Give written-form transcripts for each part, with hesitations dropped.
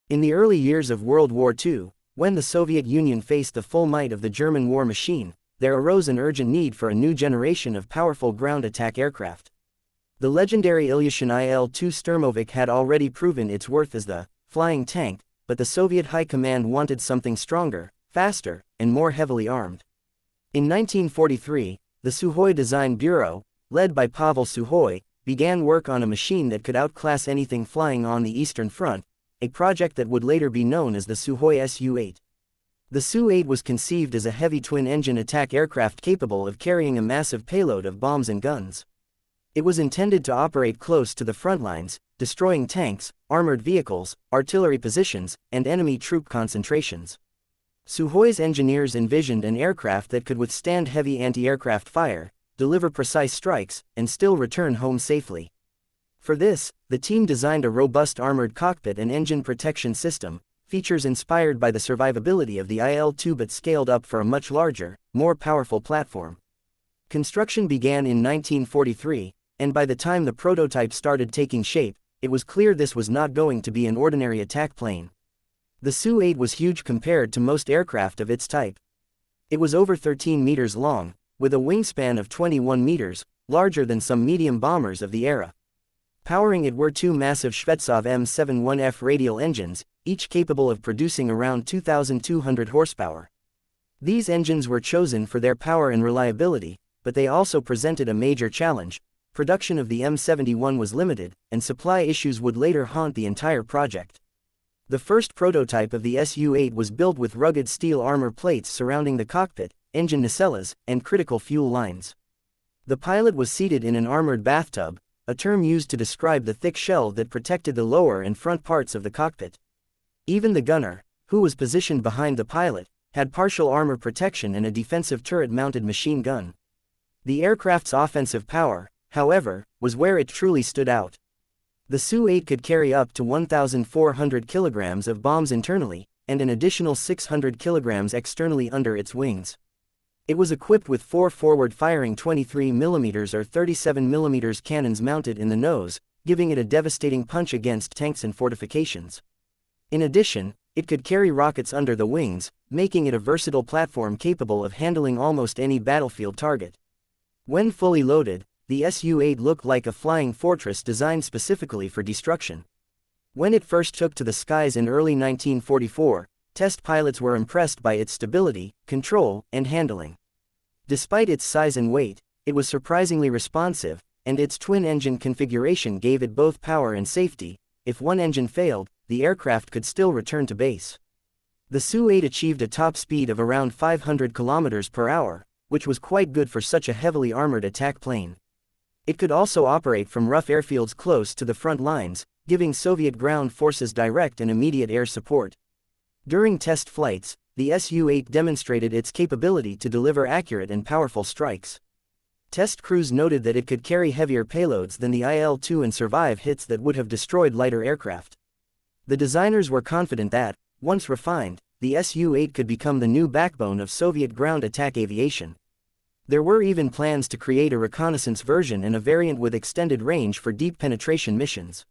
In the early years of World War II, when the Soviet Union faced the full might of the German war machine, there arose an urgent need for a new generation of powerful ground attack aircraft. The legendary Ilyushin Il-2 Sturmovik had already proven its worth as the flying tank, but the Soviet High Command wanted something stronger, faster, and more heavily armed. In 1943, the Sukhoi Design Bureau, led by Pavel Sukhoi, began work on a machine that could outclass anything flying on the Eastern Front, a project that would later be known as the Sukhoi Su-8. The Su-8 was conceived as a heavy twin-engine attack aircraft capable of carrying a massive payload of bombs and guns. It was intended to operate close to the front lines, destroying tanks, armored vehicles, artillery positions, and enemy troop concentrations. Sukhoi's engineers envisioned an aircraft that could withstand heavy anti-aircraft fire, deliver precise strikes, and still return home safely. For this, the team designed a robust armored cockpit and engine protection system, features inspired by the survivability of the Il-2 but scaled up for a much larger, more powerful platform. Construction began in 1943, and by the time the prototype started taking shape, it was clear this was not going to be an ordinary attack plane. The Su-8 was huge compared to most aircraft of its type. It was over 13 meters long, with a wingspan of 21 meters, larger than some medium bombers of the era. Powering it were two massive Shvetsov M71F radial engines, each capable of producing around 2,200 horsepower. These engines were chosen for their power and reliability, but they also presented a major challenge. Production of the M71 was limited, and supply issues would later haunt the entire project. The first prototype of the Su-8 was built with rugged steel armor plates surrounding the cockpit, engine nacelles, and critical fuel lines. The pilot was seated in an armored bathtub, a term used to describe the thick shell that protected the lower and front parts of the cockpit. Even the gunner, who was positioned behind the pilot, had partial armor protection and a defensive turret-mounted machine gun. The aircraft's offensive power, however, was where it truly stood out. The Su-8 could carry up to 1,400 kilograms of bombs internally, and an additional 600 kilograms externally under its wings. It was equipped with four forward-firing 23mm or 37mm cannons mounted in the nose, giving it a devastating punch against tanks and fortifications. In addition, it could carry rockets under the wings, making it a versatile platform capable of handling almost any battlefield target. When fully loaded, the Su-8 looked like a flying fortress designed specifically for destruction. When it first took to the skies in early 1944, test pilots were impressed by its stability, control, and handling. Despite its size and weight, it was surprisingly responsive, and its twin-engine configuration gave it both power and safety. If one engine failed, the aircraft could still return to base. The Su-8 achieved a top speed of around 500 km per hour, which was quite good for such a heavily armored attack plane. It could also operate from rough airfields close to the front lines, giving Soviet ground forces direct and immediate air support. During test flights, the Su-8 demonstrated its capability to deliver accurate and powerful strikes. Test crews noted that it could carry heavier payloads than the Il-2 and survive hits that would have destroyed lighter aircraft. The designers were confident that, once refined, the Su-8 could become the new backbone of Soviet ground attack aviation. There were even plans to create a reconnaissance version and a variant with extended range for deep penetration missions.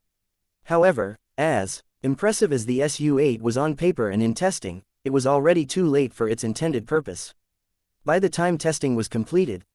However, as impressive as the Su-8 was on paper and in testing, it was already too late for its intended purpose. By the time testing was completed,